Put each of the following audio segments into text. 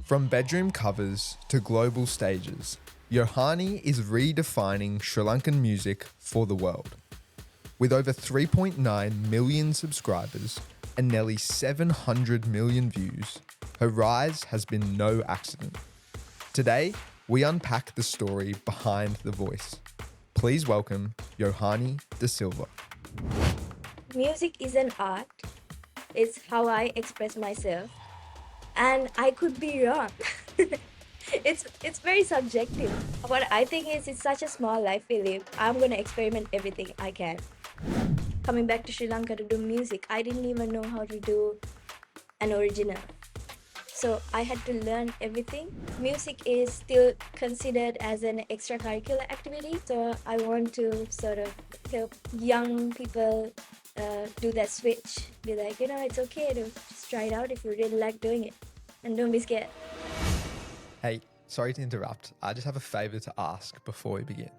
From bedroom covers to global stages, Yohani is redefining Sri Lankan music for the world. With over 3.9 million subscribers and nearly 700 million views, her rise has been no accident. Today, we unpack the story behind the voice. Please welcome Yohani De Silva. Music is an art. It's how I express myself. And I could be wrong. It's very subjective. What I think is it's such a small life we live. I'm going to experiment everything I can. Coming back to Sri Lanka to do music, I didn't even know how to do an original. So I had to learn everything. Music is still considered as an extracurricular activity. So I want to sort of help young people do that switch. Be like, it's okay to just try it out if you really like doing it. And don't be scared. Hey, sorry to interrupt. I just have a favor to ask before we begin.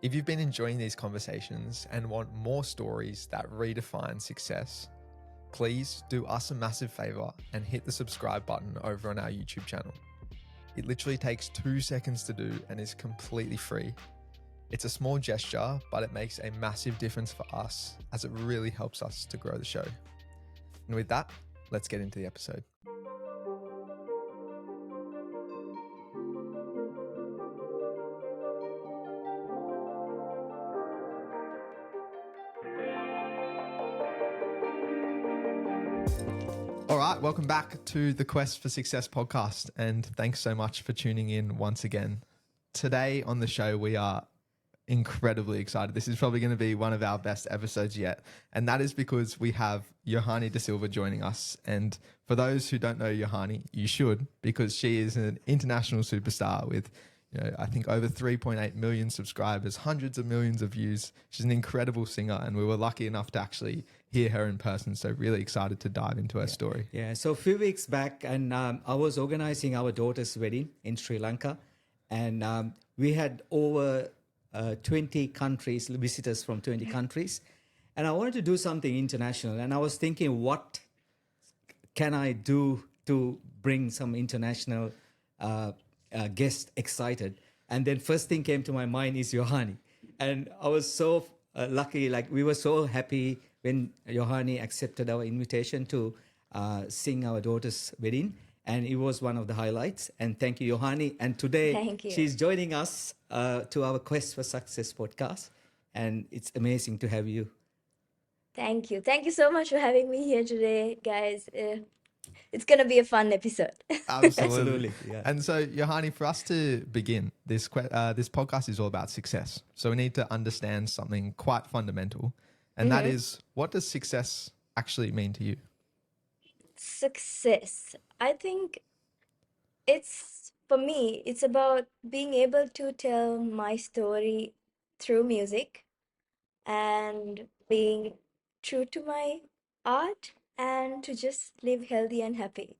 If you've been enjoying these conversations and want more stories that redefine success, please do us a massive favor and hit the subscribe button over on our YouTube channel. It literally takes 2 seconds to do and is completely free. It's a small gesture, but it makes a massive difference for us as it really helps us to grow the show. And with that, let's get into the episode. All right, welcome back to the Quest for Success podcast, and thanks so much for tuning in once again. Today on the show, we are incredibly excited. This is probably going to be one of our best episodes yet, and that is because we have Yohani De Silva joining us. And for those who don't know Yohani, you should, because she is an international superstar with, I think over 3.8 million subscribers, hundreds of millions of views. She's an incredible singer, and we were lucky enough to actually hear her in person. So really excited to dive into her story. Yeah, so a few weeks back, and I was organizing our daughter's wedding in Sri Lanka, and we had over 20 countries, visitors from 20 countries, and I wanted to do something international, and I was thinking, what can I do to bring some international guests excited? And then first thing came to my mind is Yohani, and I was so lucky, like we were so happy when Yohani accepted our invitation to sing our daughter's wedding. And it was one of the highlights. And thank you, Yohani. And today she's joining us to our Quest for Success podcast. And it's amazing to have you. Thank you. Thank you so much for having me here today, guys. It's going to be a fun episode. Absolutely. Yeah. And so, Yohani, for us to begin, this podcast is all about success. So we need to understand something quite fundamental. And that is, what does success actually mean to you? Success. I think for me, it's about being able to tell my story through music and being true to my art and to just live healthy and happy.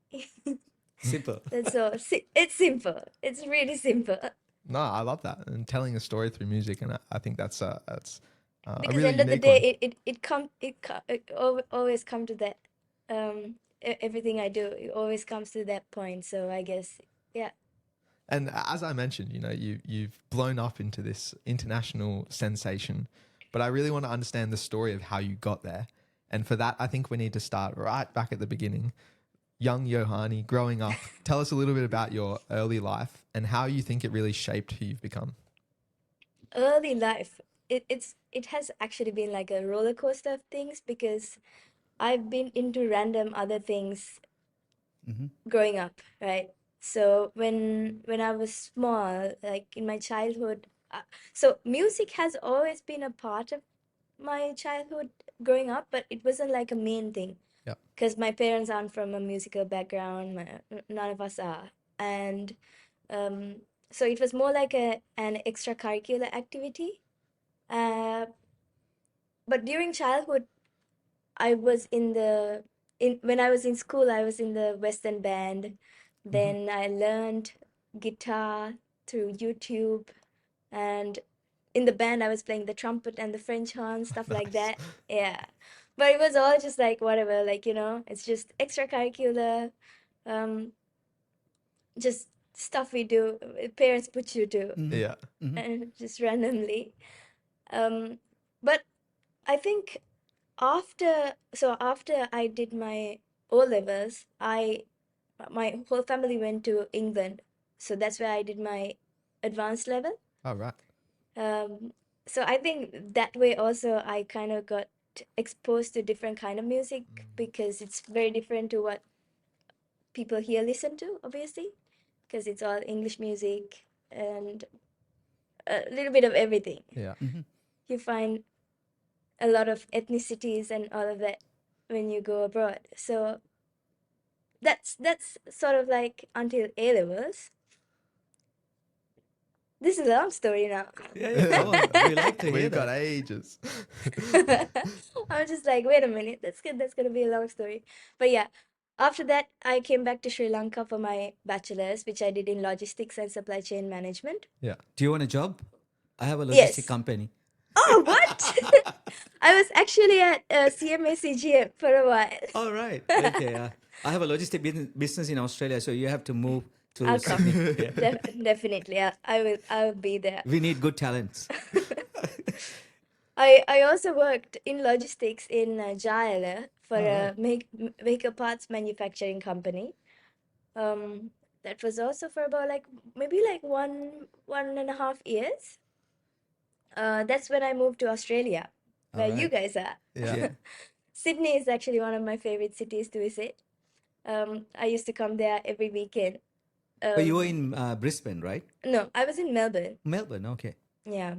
Simple. That's all. It's simple. It's really simple. No, I love that. And telling a story through music. And I think that's a Because really end of the unique one. day, it always come to that. Everything I do, it always comes to that point. So I guess, yeah. And as I mentioned, you've blown up into this international sensation, but I really want to understand the story of how you got there. And for that, I think we need to start right back at the beginning. Young Yohani, growing up, tell us a little bit about your early life and how you think it really shaped who you've become. Early life, it has actually been like a roller coaster of things because I've been into random other things growing up, right? So when I was small, like in my childhood, so music has always been a part of my childhood growing up, but it wasn't like a main thing. Yeah. Because my parents aren't from a musical background, none of us are. And so it was more like an extracurricular activity. But during childhood, I was when I was in school, I was in the Western band. Then I learned guitar through YouTube, and in the band I was playing the trumpet and the French horn, stuff like that. Yeah. But it was all just like whatever, like, it's just extracurricular. just stuff we do, parents put you to, Yeah. and just randomly. Um, but I think after I did my O levels, my whole family went to England, so that's where I did my advanced level. All right. Um, so I think that way also I kind of got exposed to different kind of music because it's very different to what people here listen to, obviously, because it's all English music and a little bit of everything. Yeah. You find a lot of ethnicities and all of that when you go abroad. So that's sort of like until A levels. This is a long story now. Yeah, come on. We like to hear We've got that. ages. I'm just like, wait a minute, that's good. That's gonna be a long story. But yeah, after that, I came back to Sri Lanka for my bachelor's, which I did in logistics and supply chain management. Yeah. Do you want a job? I have a logistic Yes. company. Oh, what? I was actually at CMA CGM for a while. All right. Okay. I have a logistic business in Australia, so you have to move to I'll Sydney. come. Yeah. Definitely, I will be there. We need good talents. I also worked in logistics in Jaala for All a right. vehicle parts manufacturing company. Um, that was also for about like maybe like 1.5 years. That's when I moved to Australia, All where you right. guys are. Yeah. Yeah. Sydney is actually one of my favorite cities to visit. I used to come there every weekend. But you were Um, in Brisbane, right? no, I was in Melbourne. Melbourne. Okay. Yeah.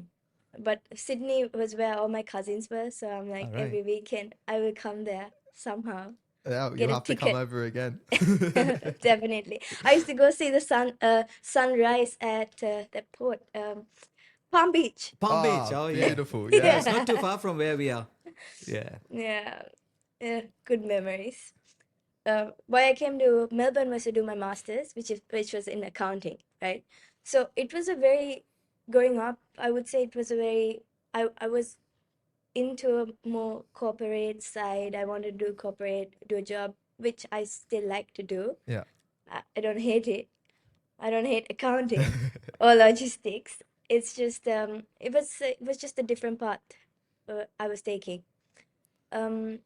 But Sydney was where all my cousins were, so I'm like All right. every weekend I will come there somehow, Yeah, get you'll a have to come ticket. over again. Definitely. I used to go see the sunrise at that port, Palm Beach. Palm Beach. Ah, Oh, yeah. beautiful. Yeah, Yeah. it's not too far from where we are. Yeah. Yeah, yeah, good memories. Why I came to Melbourne was to do my master's, which was in accounting, right? So it was a very growing up. I would say it was a very I was into a more corporate side. I wanted to do corporate, do a job which I still like to do. Yeah. I don't hate it. I don't hate accounting or logistics. It's just it was just a different path I was taking. Um,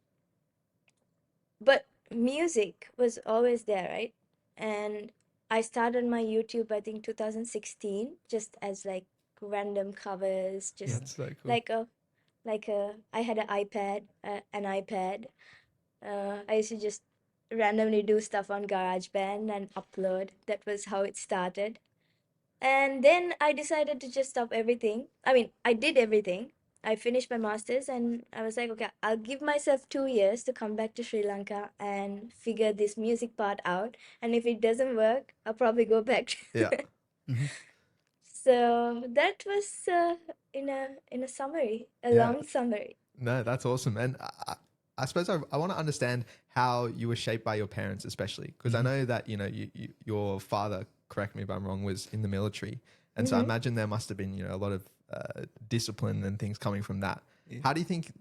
but music was always there, right? And I started my YouTube, I think 2016, just as like random covers, just That's so cool. like a I had an iPad. I used to just randomly do stuff on GarageBand and upload. That was how it started. And then I decided to just stop everything. I mean, I did everything. I finished my master's and I was like, okay, I'll give myself 2 years to come back to Sri Lanka and figure this music part out. And if it doesn't work, I'll probably go back. Yeah. So that was in a summary, a Yeah. long summary. No, that's awesome. And I suppose I want to understand how you were shaped by your parents, especially because I know that, your father, correct me if I'm wrong, was in the military. And so I imagine there must have been, a lot of discipline and things coming from that. Yeah. How do you think,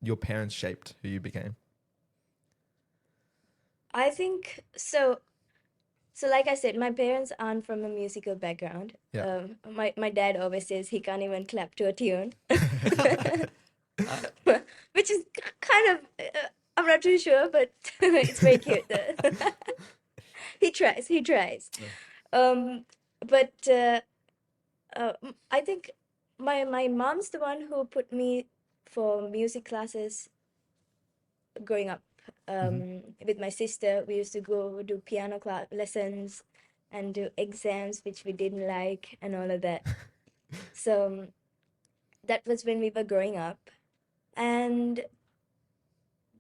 your parents shaped who you became? I think so. So, like I said, my parents aren't from a musical background. Yeah. My dad always says he can't even clap to a tune, which is kind of I'm not too sure, but it's very cute. He tries. He tries. Um, but I think my mom's the one who put me for music classes growing up. With my sister, we used to go do piano class lessons and do exams, which we didn't like, and all of that. So that was when we were growing up, and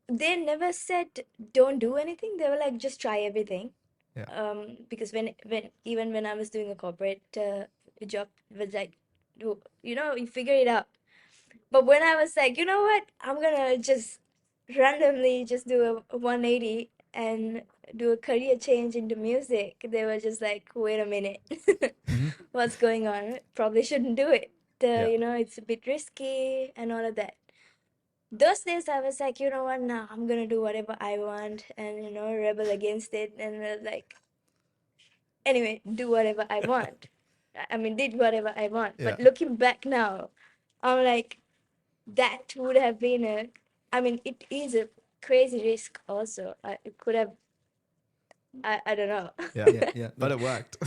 they never said don't do anything. They were like just try everything. Yeah. Because when I was doing a corporate job, it was like, you figure it out. But when I was like, you know what, I'm gonna just randomly just do a 180 and do a career change into music, they were just like, wait a minute, what's going on? Probably shouldn't do it. Yeah. It's a bit risky and all of that. Those days I was like, you know what, now I'm gonna do whatever I want and rebel against it. And like, anyway, do whatever I want. I mean, did whatever I want. Yeah. But looking back now, I'm like, that would have been I mean, it is a crazy risk also. It could have, I don't know. Yeah. Yeah. But it worked.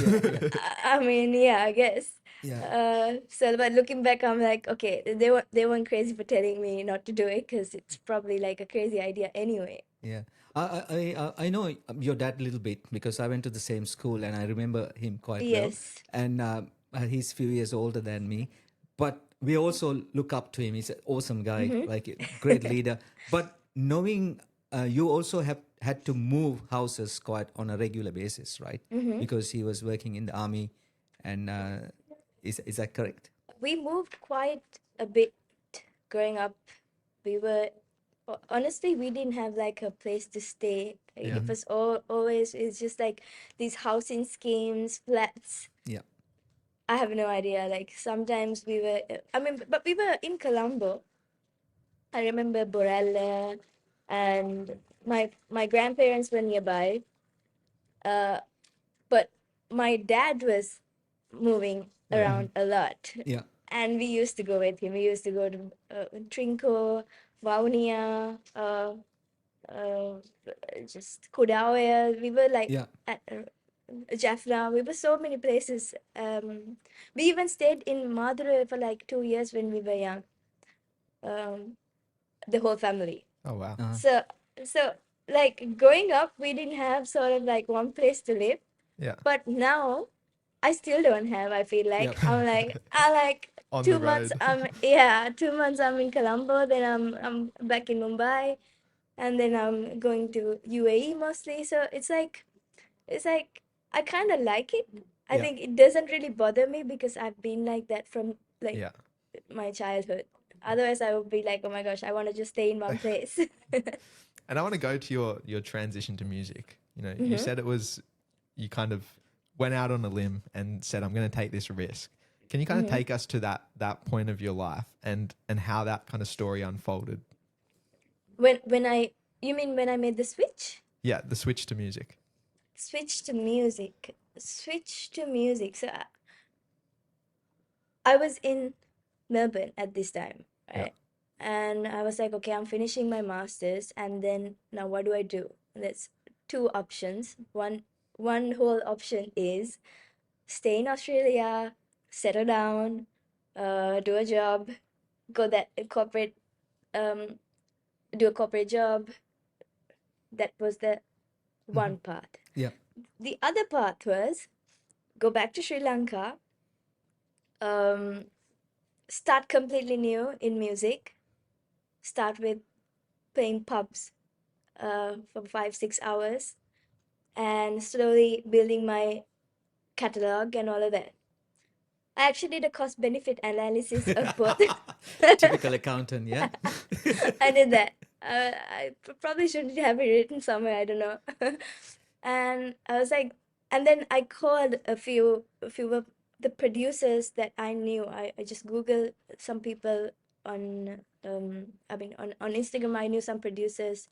I mean, yeah, I guess. Yeah. So, but looking back, I'm like, okay, they weren't crazy for telling me not to do it because it's probably like a crazy idea anyway. Yeah, I know your dad a little bit because I went to the same school and I remember him quite well. Yes. And he's few years older than me, but we also look up to him. He's an awesome guy, like a great leader. But knowing you also have had to move houses quite on a regular basis, right? Because he was working in the army, and is that correct? We moved quite a bit growing up. We were honestly, we didn't have like a place to stay. Yeah. It was always, it's just like these housing schemes, flats. Yeah, I have no idea. Like sometimes we were, I mean, but we were in Colombo. I remember Borella, and my grandparents were nearby. But my dad was moving around a lot. yeah, And we used to go with him. We used to go to Trinco, Vaunia, just Kudawaya. We were like yeah. at Jaffna. We were so many places. We even stayed in Madura for like 2 years when we were young. The whole family. Oh wow. So like growing up, we didn't have sort of like one place to live. Yeah. But now I still don't have. I feel like Yep. I like On the 2 months. road. 2 months I'm in Colombo. Then I'm back in Mumbai, and then I'm going to UAE mostly. So it's like I kind of like it. I Yeah. think it doesn't really bother me because I've been like that from like Yeah. my childhood. Otherwise, I would be like, oh my gosh, I want to just stay in one place. And I want to go to your transition to music. You know, Mm-hmm. you said it was you kind of went out on a limb and said, I'm going to take this risk. Can you kind Mm-hmm. of take us to that point of your life and how that kind of story unfolded? You mean when I made the switch? Yeah, the switch to music. Switch to music. So I was in Melbourne at this time, Yeah. right? And I was like, okay, I'm finishing my master's, and then now what do I do? There's two options. One whole option is stay in Australia, settle down, do a job, go that corporate, do a corporate job. That was the one part. Yeah, The other part was go back to Sri Lanka, start completely new in music, start with playing pubs for 5-6 hours, and slowly building my catalog and all of that. I actually did a cost benefit analysis of both. typical accountant. Yeah, I did that. Probably should have it written somewhere. I don't know. And I was like, and then I called a few of the producers that I knew. I just Googled some people on on Instagram. I knew some producers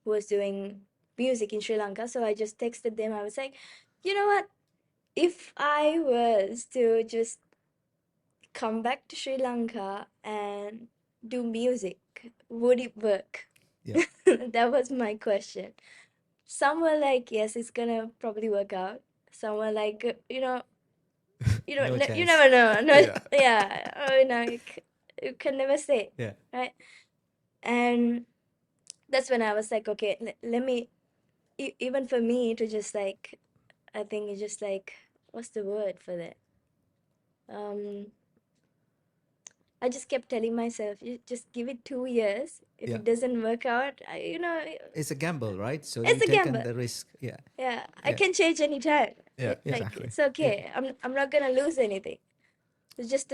who was doing music in Sri Lanka. So I just texted them. I was like, you know what? If I was to just come back to Sri Lanka and do music, would it work? yeah. That was my question. Some were like, yes, it's gonna probably work out. Some were like, you No don't, you chance. never know. No, Yeah. yeah, oh, no, you can never say, Yeah, right? And that's when I was like, okay, let me, even for me to just like, I think it's just like, what's the word for that? I just kept telling myself, you just give it 2 years. If yeah. it doesn't work out, It's a gamble, right? So it's you a taken gamble. the risk. Yeah, Yeah, I Yeah. can change anytime. Yeah, Like exactly. it's okay. I'm not gonna lose anything. It's just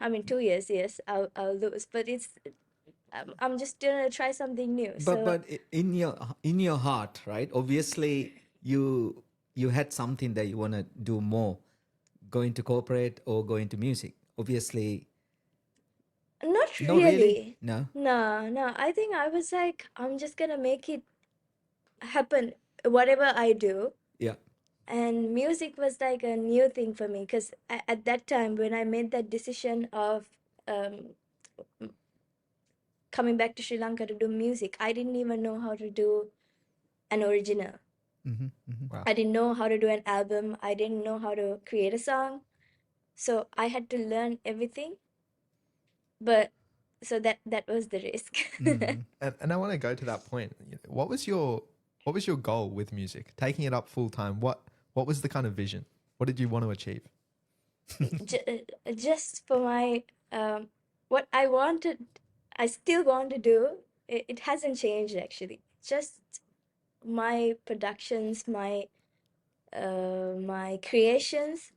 I mean, 2 years, yes, I'll lose, but I'm just gonna try something new. So But in your heart, right? Obviously, you had something that you want to do more, going to corporate or going to music. Obviously, not not really. really. No. No. I think I was like, I'm just gonna make it happen. Whatever I do, Yeah. and music was like a new thing for me because at that time when I made that decision of um, coming back to Sri Lanka to do music, I didn't even know how to do an original. Wow. I didn't know how to do an album. I didn't know how to create a song. So I had to learn everything. But so that was the risk. And I want to go to that point. What was your goal with music? Taking it up full time. What was the kind of vision? What did you want to achieve? Just for my what I wanted, I still want to do. It hasn't changed actually. Just my productions, my creations,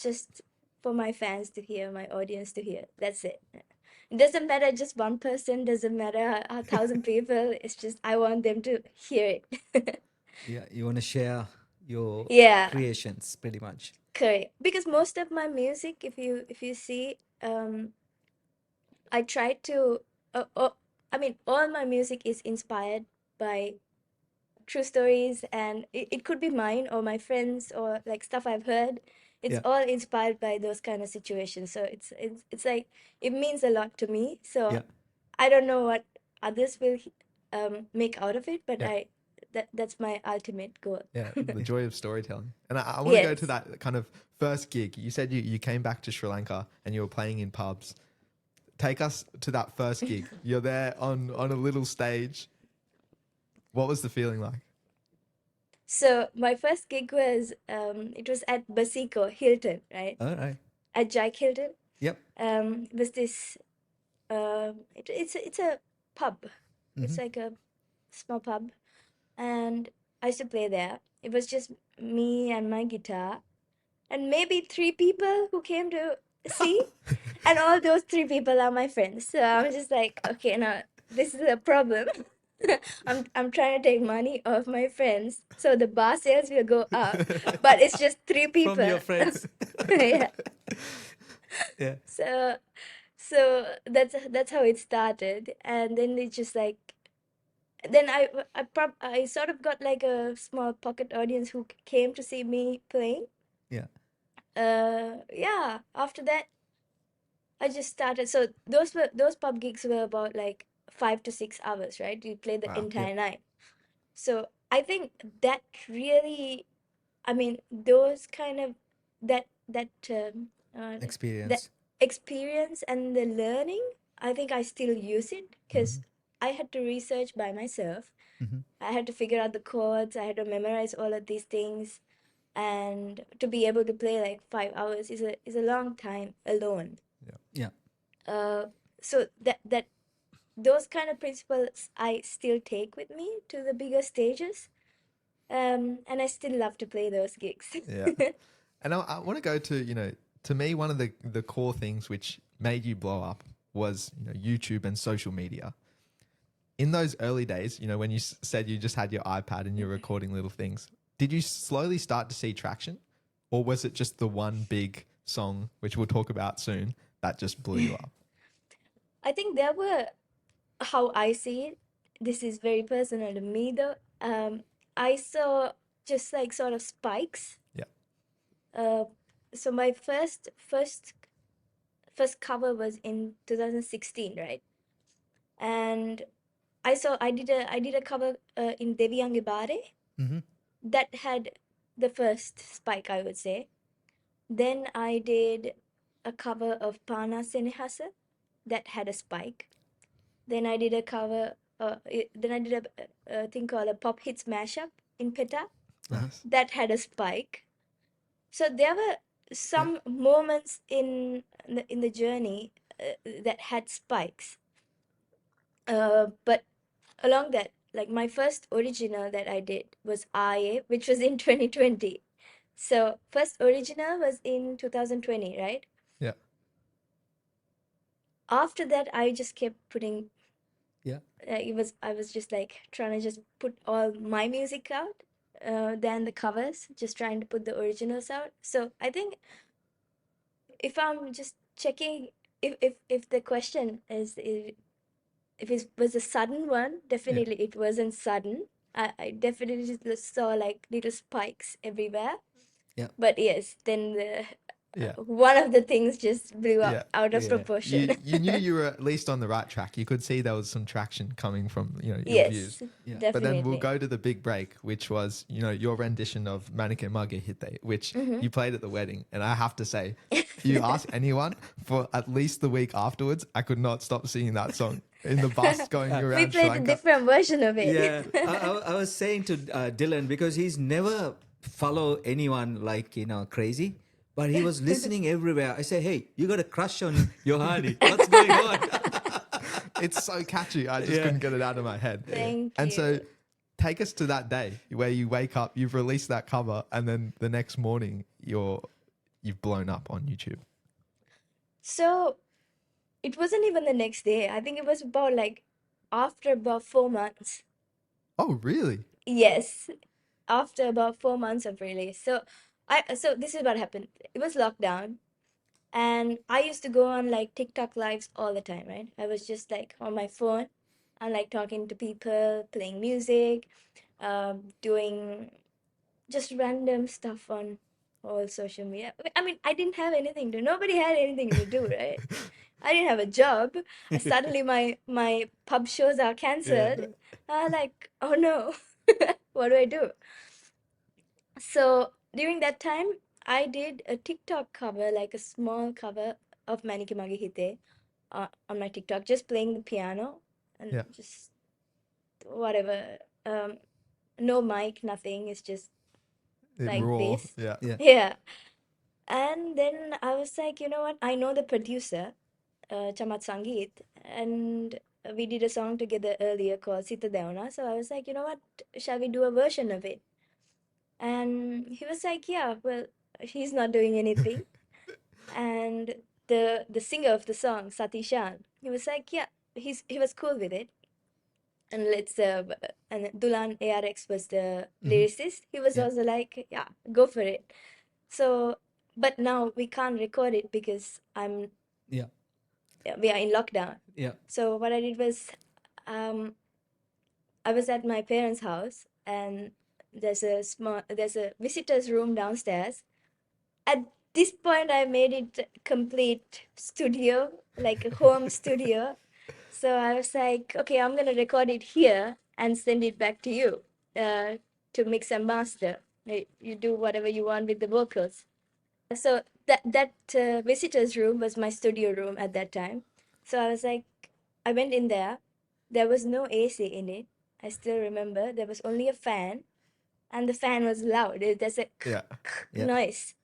just for my fans to hear, my audience to hear. That's it. It doesn't matter just one person, doesn't matter a thousand people. It's just I want them to hear it. Yeah, you want to share your Yeah, creations pretty much. correct. Because most of my music, if you see, I try to. I mean, all my music is inspired by true stories, and it could be mine or my friends or like stuff I've heard. It's Yeah, all inspired by those kind of situations. So it's like it means a lot to me. So yeah, I don't know what others will make out of it, but Yeah. that's my ultimate goal. Yeah, the joy of storytelling. And I want to go to Yes. that kind of first gig. You said you came back to Sri Lanka and you were playing in pubs. Take us to that first gig. You're there on a little stage. What was the feeling like? So my first gig was it was at Basico Hilton, right? all right. At Jack Hilton. Yep. It was this it's a pub. It's like a small pub, and I used to play there. It was just me and my guitar, and maybe three people who came to see, and all those three people are my friends. So I'm just like, okay, now this is a problem. I'm trying to take money off my friends, so the bar sales will go up, but it's just three From people. your friends. Yeah. Yeah. So that's how it started, and then it just like then I sort of got like a small pocket audience who came to see me playing. Yeah. Yeah, after that I just started. So those pub gigs were about like 5 to 6 hours, right? You play the Wow. Yep. entire night. So I think that really, I mean, those kind of that Experience. experience and the learning, I think I still use it because I had to research by myself. I had to figure out the chords. I had to memorize all of these things, and to be able to play like 5 hours is a long time alone. Yeah. Uh, so that those kind of principles I still take with me to the bigger stages. And I still love to play those gigs. Yeah. And I want to go to, to me, one of the core things which made you blow up was, YouTube and social media. In those early days, when you said you just had your iPad and you're recording little things, did you slowly start to see traction? Or was it just the one big song, which we'll talk about soon, that just blew you up? I think there were, how I see it, this is very personal to me though. I saw just like sort of spikes. Yeah. So my first cover was in 2016, right? And I did a cover in Deviyange Bare that had the first spike, I would say. Then I did a cover of Pana Senehasa that had a spike. Then I did a cover. Then I did a thing called a pop hits mashup in Peta Nice. that had a spike. So there were some moments in the journey that had spikes. But along that, like my first original that I did was I, which was in 2020. So first original was in 2020, right? Yeah. After that, I just kept putting. Yeah. I was just like trying to just put all my music out, than the covers, just trying to put the originals out. So I think if I'm just checking, if the question is if it was a sudden one, definitely it wasn't sudden. I definitely just saw like little spikes everywhere. Yeah. But yes, then the Yeah. one of the things just blew Yeah. up out of Yeah. proportion. You knew you were at least on the right track. You could see there was some traction coming from, your views. Yes, Yeah. But then we'll definitely. go to the big break, which was, your rendition of Manike Mage Hithe, which you played at the wedding. And I have to say, you ask anyone for at least the week afterwards, I could not stop singing that song in the bus going We around Sri played a Lanka. different version of it. Yeah, I was saying to Dylan, because he's never follow anyone like crazy, but he was listening everywhere. I say, hey, you got a crush on Yohani? What's going on? It's so catchy. I just Yeah. couldn't get it out of my head. Thank And you. so take us to that day where you wake up, you've released that cover, and then the next morning you've blown up on YouTube. So it wasn't even the next day. I think it was about like after about 4 months. Oh, really? Yes, after about 4 months of release. So this is what happened. It was lockdown, and I used to go on like TikTok lives all the time, right? I was just like on my phone and like talking to people, playing music, doing just random stuff on all social media. I mean, I didn't have anything to. Nobody had anything to do, right? I didn't have a job. Suddenly, my pub shows are cancelled. I like, oh no, what do I do? So during that time, I did a TikTok cover, like a small cover of Manike Mage Hithe on my TikTok, just playing the piano and Yeah. just whatever. Um, no mic, nothing. It's just like Raw. this. Yeah. Yeah. Yeah. And then I was like, you know what? I know the producer, Chamat Sangeet, and we did a song together earlier called Sita Deona. So I was like, you know what? Shall we do a version of it? And he was like, yeah, well, he's not doing anything. And the singer of the song, Satishan, he was like, yeah, he was cool with it. And and Dulan ARX was the lyricist. He was Yeah. also like, yeah, go for it. So, but now we can't record it because Yeah. we are in lockdown. Yeah. So what I did was, um, I was at my parents' house, and there's a visitor's room downstairs. At this point, I made it complete studio, like a home studio. So I was like, okay, I'm gonna record it here and send it back to you, to mix and master. You do whatever you want with the vocals. So that visitor's room was my studio room at that time. So I was like, I went in there. There was no AC in it. I still remember there was only a fan, and the fan was loud. There's a Yeah. Yeah. noise.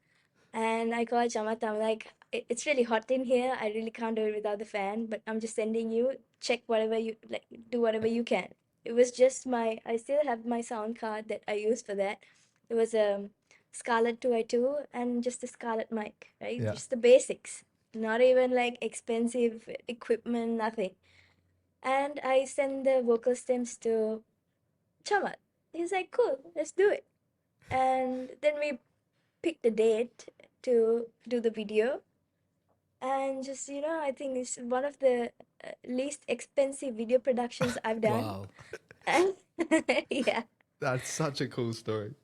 And I called Chamat. I'm like, it's really hot in here. I really can't do it without the fan, but I'm just sending you. Check whatever you like, do whatever you can. It was just I still have my sound card that I use for that. It was a Scarlett 2i2 and just a Scarlett mic, right? Yeah. Just the basics. Not even like expensive equipment, nothing. And I sent the vocal stems to Chamat. He's like, cool, let's do it. And then we picked a date to do the video. And just, I think it's one of the least expensive video productions I've done. Wow. And yeah. That's such a cool story.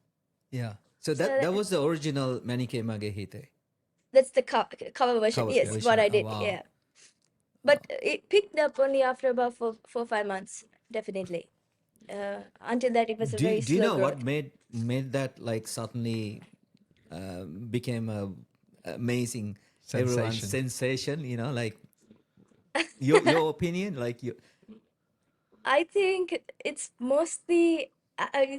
Yeah. So So that was the original Manike Mage Hithe. that's the cover version. Cover Yes, version. what I Oh, did. wow. Yeah. But it picked up only after about 4 or 5 months, definitely. Until that, it was a very Do you slow know growth. what made that like suddenly became a amazing everyone's Sensation. sensation? Like your opinion, like you. I think it's mostly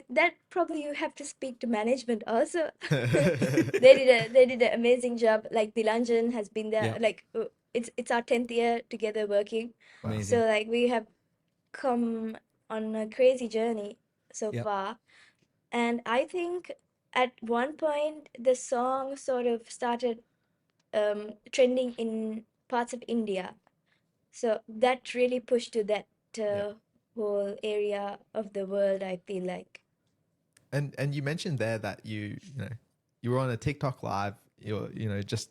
that probably you have to speak to management also. They did an amazing job. Like Dilanjan has been there. Yeah. Like it's our 10th year together working. Amazing. So like we have come on a crazy journey so Yeah. far. And I think at one point the song sort of started trending in parts of India. So that really pushed to that whole area of the world, I feel like. And you mentioned there that you were on a TikTok live, you're just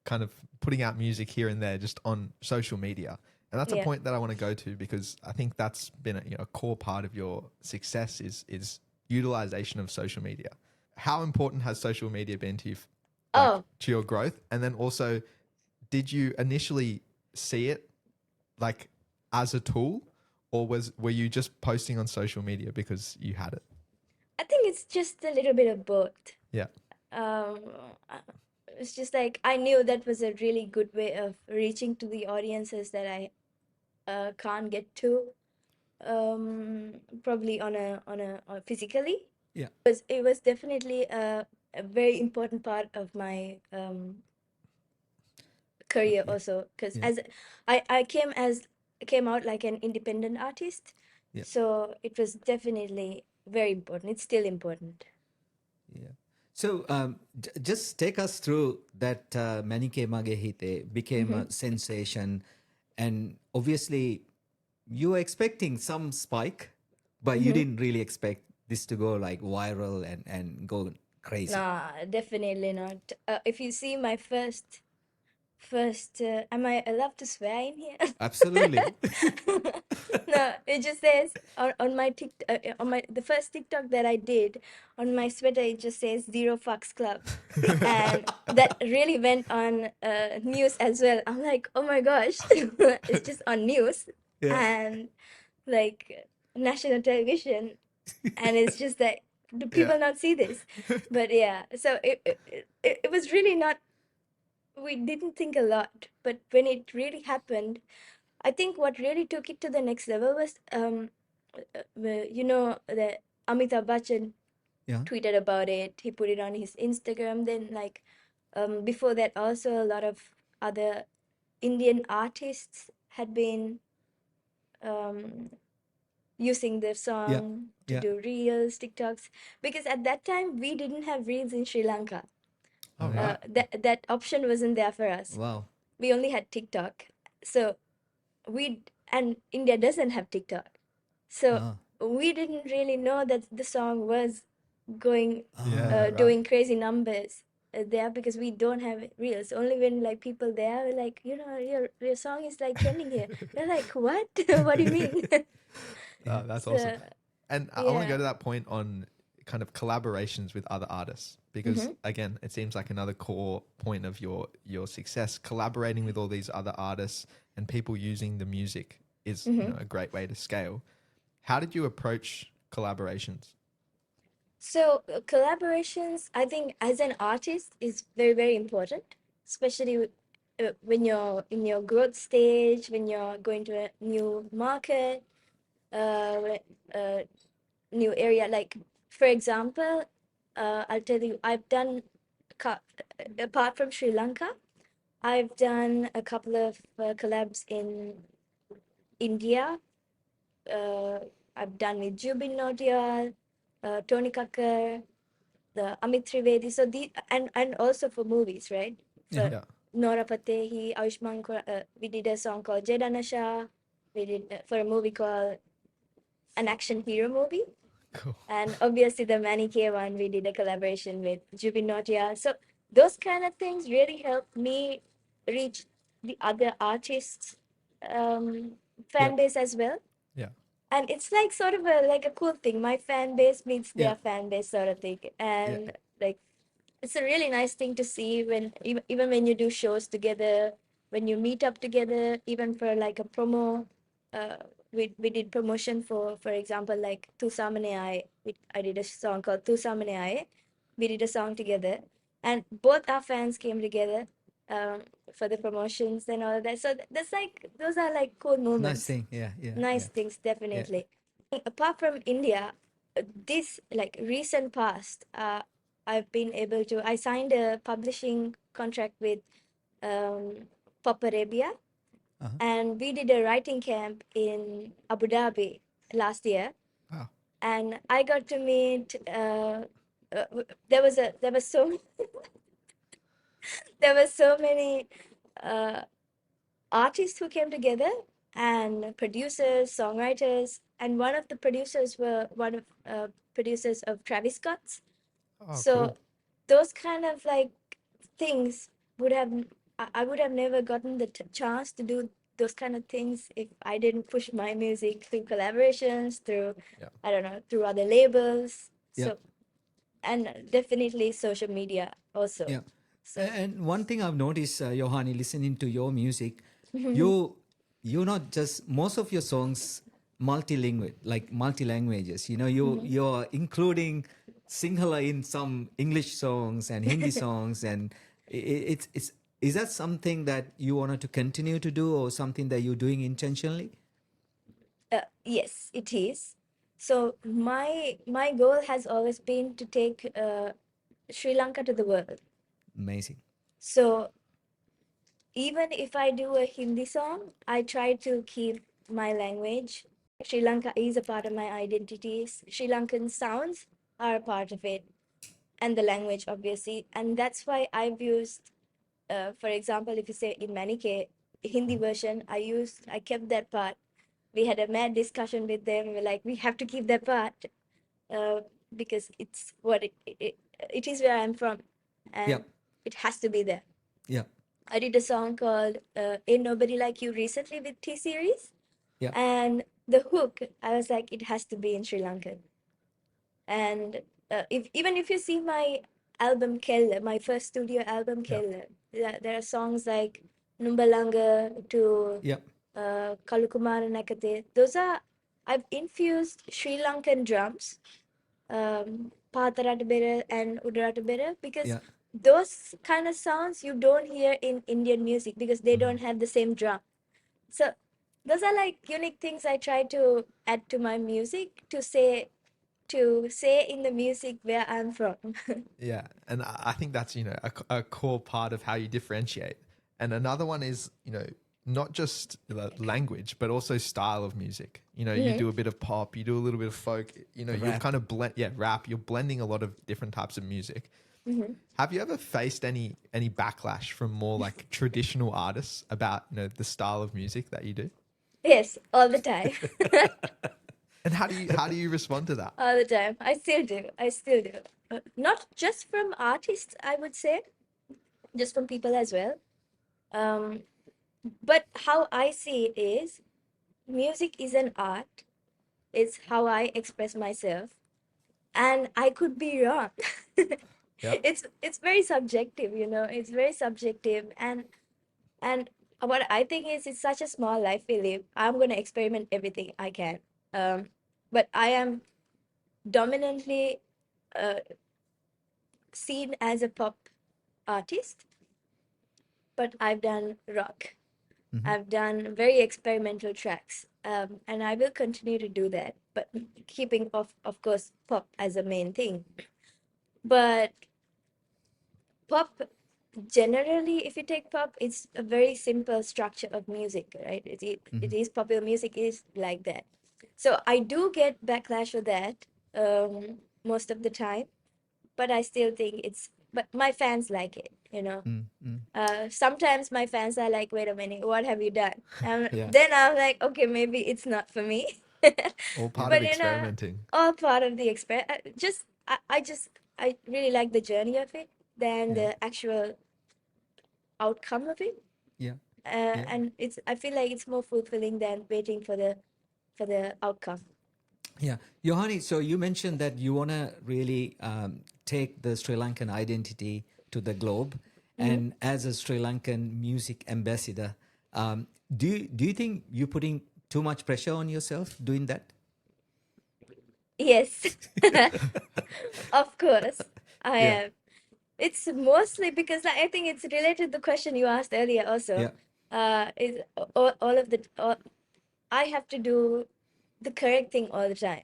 kind of putting out music here and there just on social media. And that's a Yeah. point that I want to go to, because I think that's been a core part of your success is utilization of social media. How important has social media been to you, like Oh, to your growth? And then also, did you initially see it like as a tool, or were you just posting on social media because you had it? I think it's just a little bit of both. Yeah. Um, uh, it's just like I knew that was a really good way of reaching to the audiences that I can't get to, probably on physically. Yeah. It was definitely a very important part of my career Yeah. also, because Yeah. as I came out like an independent artist, Yeah. so it was definitely very important. It's still important. Yeah. So just take us through that Manike Mage Hithe became Mm-hmm. a sensation. And obviously, you were expecting some spike, but you Mm-hmm. didn't really expect this to go like viral and go crazy. Nah, definitely not. If you see my first, am I allowed to swear in here? Absolutely. No, it just says on my on my the first TikTok that I did, on my sweater it just says Zero Fucks Club, and that really went on news as well. I'm like, oh my gosh, it's just on news Yeah. and like national television, and it's just like, do Yeah. people not see this? But yeah, so it was really not, we didn't think a lot, but when it really happened, I think what really took it to the next level was you know, that Amitabh Bachchan Yeah. tweeted about it. He put it on his Instagram. Then like before that also a lot of other Indian artists had been um, using the Yeah. song to Yeah. do reels, TikToks, because at that time we didn't have reels in Sri Lanka. All Oh, wow. right. That option wasn't there for us. Wow. We only had TikTok. So and India doesn't have TikTok. So Ah. we didn't really know that the song was going Yeah. Ah. Right. doing crazy numbers there, because we don't have reels. Only when like people there were like, you know, your song is like trending here. They're like, what? What do you mean? Yeah. That's awesome. So And I want to go yeah. to that point on kind of collaborations with other artists, because Mm-hmm. again, it seems like another core point of your success. Collaborating with all these other artists and people using the music is Mm-hmm. a great way to scale. How did you approach collaborations? So collaborations, I think, as an artist, is very, very important, especially when you're in your growth stage, when you're going to a new market, uh, new area. Like, for example, I'll tell you, I've done, co- apart from Sri Lanka, I've done a couple of collabs in India. Uh, I've done with Jubin Nautiyal, Tony Kakkar, the Amit Trivedi. So and also for movies, right? Yeah. For Yeah. Nora Fatehi, we did a song called Jedanasha. We did for a movie called an action hero movie. Cool. And obviously the Manike one, we did a collaboration with Jubin Nautiyal. So those kind of things really helped me reach the other artists' Yeah. fan base as well. Yeah. And it's like sort of a cool thing. My fan base meets Yeah. their fan base sort of thing. Yeah. And like it's a really nice thing to see when even when you do shows together, when you meet up together, even for like a promo. Uh, we did promotion for example, like Tu Samane Aaye. I did a song called Tu Samane Aaye. We did a song together, and both our fans came together um, for the promotions and all of that. So that's like those are like cool Nice moments, thing. Yeah. Yeah. nice Yeah. things, Yeah. definitely. Apart from India, this like recent past, I've been able to. I signed a publishing contract with Pop Arabia, Uh-huh. and we did a writing camp in Abu Dhabi last year, Wow. and I got to meet. There was so there were so many uh, artists who came together, and producers, songwriters, and one of the producers were one of producers of Travis Scott's. Oh, So cool. those kind of like things would have I would have never gotten the chance to do those kind of things if I didn't push my music through collaborations, through, Yeah. I don't know, through other labels. Yeah. So, and definitely social media also. Yeah. So, And one thing I've noticed, Yohani, listening to your music, you're not just most of your songs multilingual, like multi languages. You know, you're including Sinhala in some English songs and Hindi songs, and it's is that something that you wanted to continue to do, or something that you're doing intentionally? yes, it is. So my goal has always been to take Sri Lanka to the world. Amazing. So even if I do a Hindi song, I try to keep my language. Sri Lanka is a part of my identity. Sri Lankan sounds are a part of it, and the language, obviously. And that's why I've used, for example, if you say in Manike, Hindi version, I kept that part. We had a mad discussion with them. We're like, we have to keep that part uh, because it's what it is where I'm from, Yeah. and it has to be there. Yeah. I did a song called Ain't Nobody Like You recently with T Series. Yeah. And the hook, I was like, it has to be in Sri Lankan. And even if you see my album Kella, my first studio album Yeah. Kella, there are songs like Numbalanga to Yeah. Kalukumara Nakate. I've infused Sri Lankan drums, Patarata and Udarata because Yeah. those kind of sounds you don't hear in Indian music because they don't have the same drum. So those are like unique things I try to add to my music to say in the music where I'm from. Yeah, and I think that's a core part of how you differentiate. And another one is not just the language, but also style of music. You do a bit of pop, you do a little bit of folk. You're Rap. kind of rap. You're blending a lot of different types of music. Have you ever faced any backlash from more like traditional artists about the style of music that you do? Yes, all the time. And how do you respond to that? All the time. I still do. I still do. Not just from artists, I would say, just from people as well. Um, but how I see it is music is an art. It's how I express myself. And I could be wrong. Yep. It's very subjective, It's very subjective. And what I think is it's such a small life we live. I'm gonna experiment everything I can. But I am dominantly uh, seen as a pop artist, but I've done rock. I've done very experimental tracks, and I will continue to do that, but keeping of course, pop as a main thing. But pop, generally, if you take pop, it's a very simple structure of music, right? It is popular music is like that. So I do get backlash for that most of the time, but I still think but my fans like it. Sometimes my fans are like, wait a minute, what have you done? And Yeah. then I'm like, okay, maybe it's not for me. All part of But experimenting. all part of the I really like the journey of it than Yeah. the actual outcome of it. Yeah. And I feel like it's more fulfilling than waiting for the outcome. Yeah, Yohani, so you mentioned that you want to really take the Sri Lankan identity to the globe. And as a Sri Lankan music ambassador, do you think you're putting too much pressure on yourself doing that? Yes, of course, I Yeah, am. It's mostly because I think it's related to the question you asked earlier also. yeah, Is all of I have to do the correct thing all the time.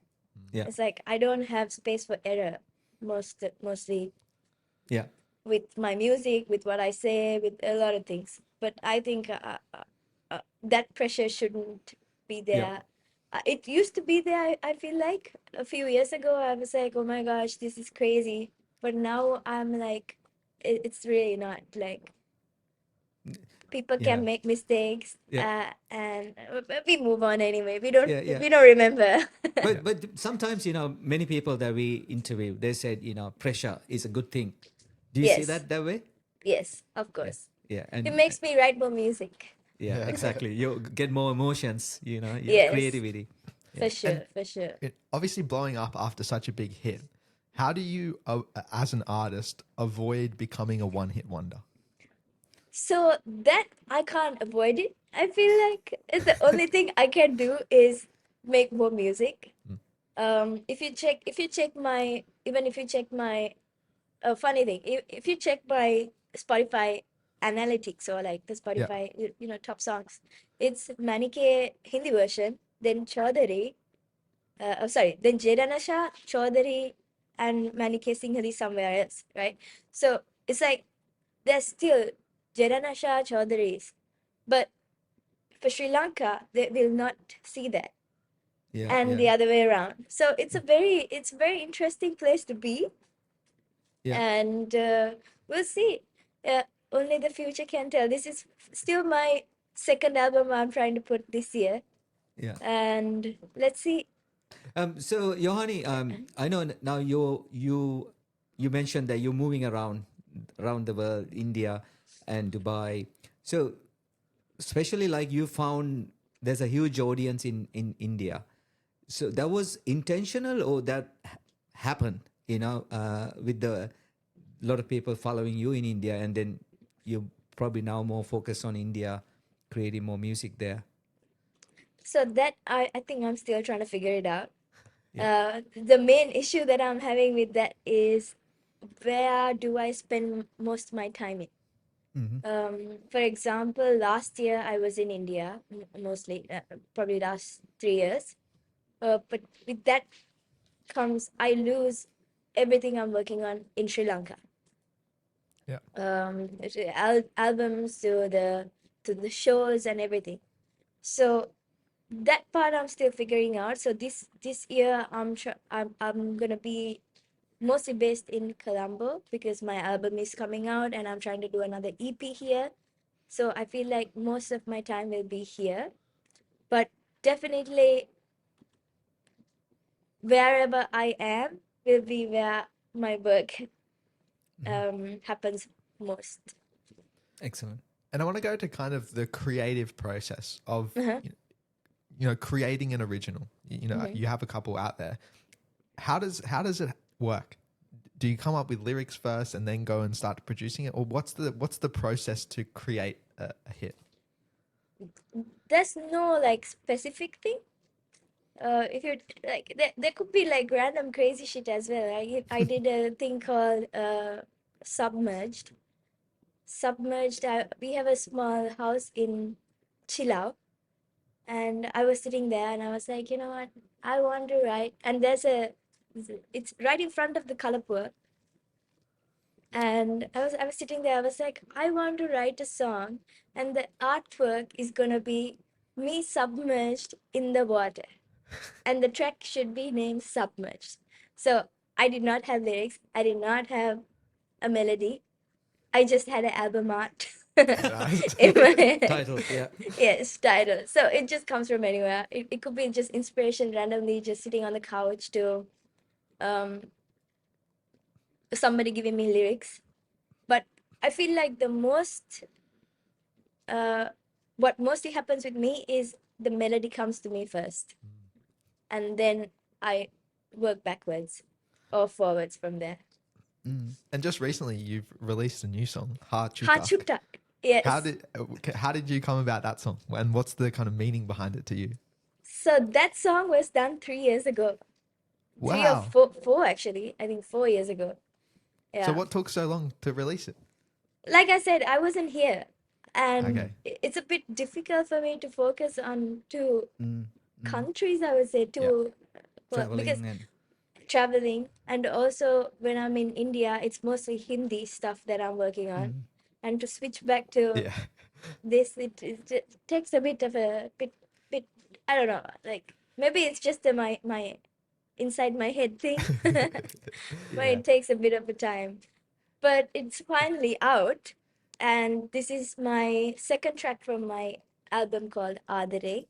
yeah, It's like I don't have space for error mostly yeah, with my music, with what I say, with a lot of things. But I think that pressure shouldn't be yeah, there. It used to be there, I feel like. A few years ago, I was like, oh my gosh, this is crazy. But now I'm like, it's really not. Like, people yeah, can make mistakes, yeah, and we move on anyway. yeah, yeah. We don't remember. But sometimes, many people that we interview, they said, pressure is a good thing. Do you see Yes, that way? yes, of Yeah, course. yeah, It and makes me write more music. Yeah, exactly. You get more emotions, yeah, Yes, creativity. for Yeah. sure, for sure. Obviously, blowing up after such a big hit, how do you, as an artist, avoid becoming a one-hit wonder? So that I can't avoid it. I feel like it's the only thing I can do is make more music. If you check my, even if you check my, funny thing, if you check my Spotify analytics or like the Yeah. Spotify, top songs, it's Manike Hindi version, then Chaudhary, then Jedanasha, Chaudhary, and Manike Singhali somewhere else, right? So it's like there's still Jedanasha Chaudhary's, but for Sri Lanka, they will not see that, Yeah, and yeah, the other way around. So it's a very interesting place to be, Yeah. and we'll see. Uh, Only the future can tell. This is still my second album I'm trying to put this year, yeah. and let's see. So Yohani, I know now you mentioned that you're moving around the world, India and Dubai. So especially like you found there's a huge audience in India. So that was intentional or that happened, with the lot of people following you in India, and then you probably now more focused on India, creating more music there. So that I think I'm still trying to figure it out. Yeah. The main issue that I'm having with that is where do I spend most of my time in? For example, last year I was in India mostly, probably last 3 years. But with that comes I lose everything I'm working on in Sri Lanka. Yeah. Albums to the shows and everything. So that part I'm still figuring out. So this year I'm gonna be mostly based in Colombo because my album is coming out and I'm trying to do another EP here. So I feel like most of my time will be here. But definitely wherever I am will be where my work happens most. Excellent. And I want to go to kind of the creative process of, Uh-huh. creating an original. You have a couple out there. How does it work? Do you come up with lyrics first and then go and start producing it, or what's the process to create a hit? There's no like specific thing. If you're like there could be like random crazy shit as well. I did a thing called submerged. Submerged. We have a small house in Chilau, and I was sitting there and I was like, you know what? I want to write. And it's right in front of the color pur. And I was sitting there. I was like, I want to write a song, and the artwork is gonna be me submerged in the water, and the track should be named Submerged. So I did not have lyrics. I did not have a melody. I just had an album art Nice. in my head. Title, yeah. Yes, title. So it just comes from anywhere. It could be just inspiration randomly, just sitting on the couch to um, somebody giving me lyrics. But I feel like what mostly happens with me is the melody comes to me first, and then I work backwards or forwards from there. And just recently, you've released a new song, Heart Chuka. Hachuktak. Yes. How did you come about that song, and what's the kind of meaning behind it to you? So that song was done 3 years ago. Three or Wow. four actually. I think 4 years ago. So Yeah. what took so long to release it? Like I said, I wasn't here, and Okay. it's a bit difficult for me to focus on two countries. I would say because Traveling and traveling, and also when I'm in India, it's mostly Hindi stuff that I'm working on, and to switch back to Yeah. this it takes a bit of a bit I don't know, like maybe it's just my inside my head thing. But it takes a bit of a time, but it's finally out, and this is my second track from my album called Adare.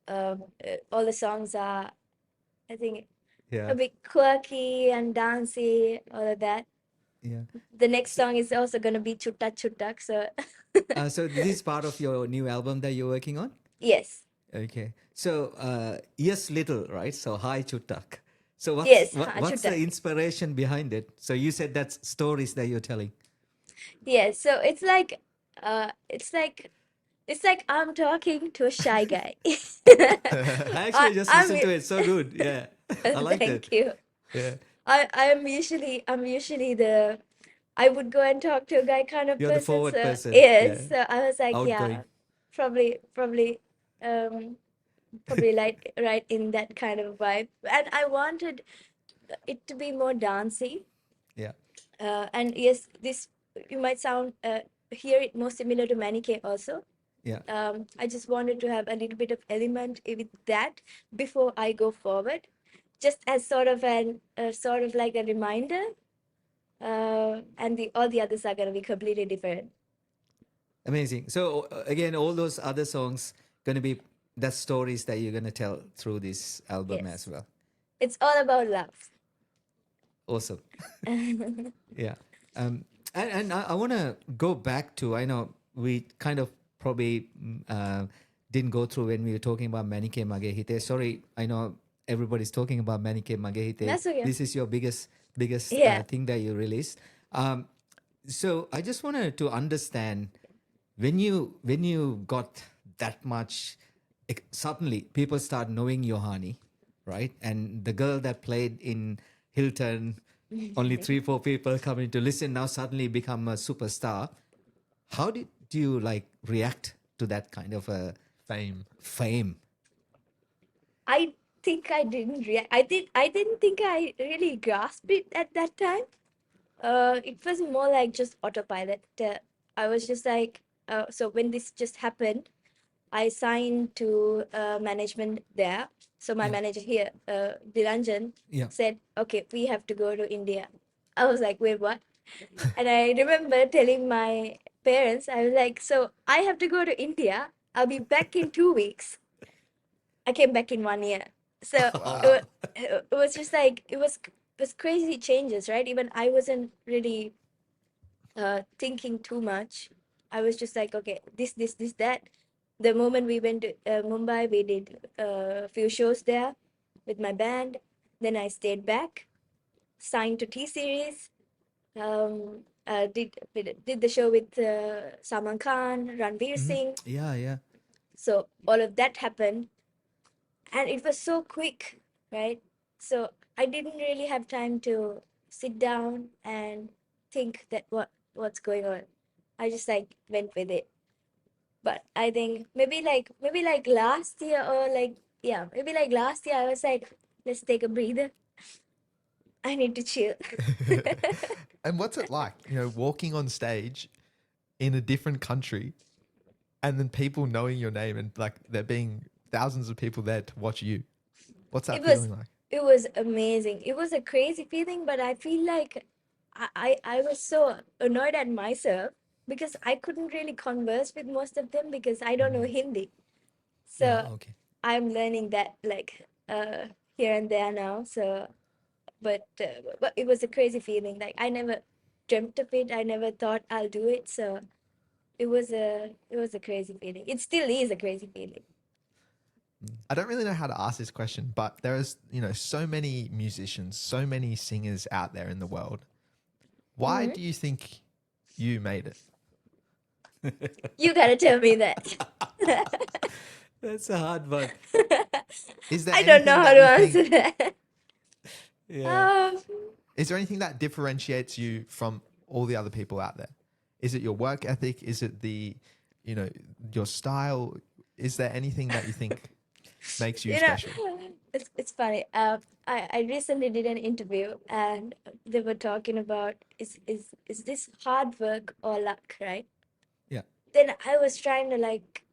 All the songs are, I think, yeah, a bit quirky and dancey, all of that. Yeah. The next song is also gonna be Chutta Chuttak. So So this is part of your new album that you're working on? yes, Okay. So yes, little, right? So hi Chutak. So yes, what's the Chuttak. inspiration behind it? So you said that's stories that you're telling. Yes. So it's like I'm talking to a shy guy. I actually just I'm listened to it. So good. Yeah. I liked it. thank you. Yeah. I'm usually the I would go and talk to a guy kind of You're the person. forward So person. Yeah. yes, so I was like, Outgoing. yeah, probably, um, probably like right in that kind of vibe. And I wanted it to be more dancey. Yeah. And yes, this you might hear it more similar to Manike also. Yeah. I just wanted to have a little bit of element with that before I go forward, just as sort of like a reminder. And all the others are gonna be completely different. Amazing. So again, all those other songs gonna be the stories that you're gonna tell through this album as Yes, well. it's all about love. Awesome. Yeah. And I want to go back to, I know we kind of probably didn't go through when we were talking about Manike Mage Hithe. Sorry, I know everybody's talking about Manike Mage Hithe. That's okay. This is your biggest Yeah. thing that you released. So I just wanted to understand when you got that much, suddenly people start knowing Yohani, right? And the girl that played in Hilton, only 3-4 people coming to listen, now suddenly become a superstar. How did you like react to that kind of a Fame. fame? I think I didn't react. I didn't think I really grasped it at that time. It was more like just autopilot. I was just like, so when this just happened, I signed to management there. So my Yeah. manager here, Diranjan, Yeah. said, "Okay, we have to go to India." I was like, "Wait, what?" And I remember telling my parents, I was like, "So I have to go to India. I'll be back in 2 weeks." I came back in 1 year. So Wow. it was just like it was crazy changes, right? Even I wasn't really thinking too much. I was just like, okay, this, that. The moment we went to Mumbai, we did a few shows there with my band. Then I stayed back, signed to T Series, did the show with Salman Khan, Ranveer Mhm. Singh. Yeah. Yeah. So all of that happened, and it was so quick, right? So I didn't really have time to sit down and think that what's going on. I just like went with it. But I think maybe like last year, or like, yeah, maybe like last year I was like, let's take a breather. I need to chill. And what's it like, walking on stage in a different country and then people knowing your name and like there being thousands of people there to watch you? What's that It was feeling like? it was amazing. It was a crazy feeling, but I feel like I was so annoyed at myself because I couldn't really converse with most of them because I don't know Hindi. Yeah. So Okay. I'm learning that like here and there now. So but it was a crazy feeling. Like I never dreamt of it. I never thought I'll do it. So it was a crazy feeling. It still is a crazy feeling. I don't really know how to ask this question, but there is, so many musicians, so many singers out there in the world. Why Mhm. do you think you made it? You gotta tell me that. That's a hard one. Is there I don't know anything how that to you answer think, that. Yeah. Um, is there anything that differentiates you from all the other people out there? Is it your work ethic? Is it you know, your style? Is there anything that you think makes you you know, special? it's funny. I recently did an interview and they were talking about is this hard work or luck, right? Yeah. Then I was trying to like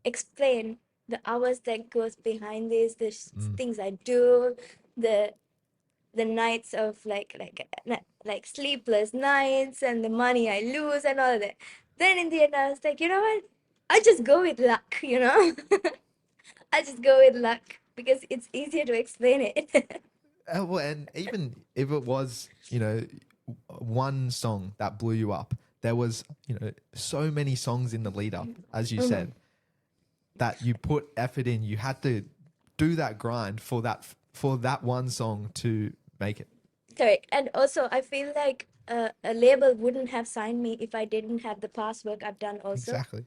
explain the hours that goes behind this, things I do, the the nights of like sleepless nights and the money I lose and all of that. Then in the end, I was like, you know what? I just go with luck, you know? I just go with luck because it's easier to explain it. Well, and even if it was, one song that blew you up. There was, so many songs in the lead up, as you said, that you put effort in. You had to do that grind for that one song to make it. Correct. And also, I feel like a label wouldn't have signed me if I didn't have the past work I've done also. Exactly.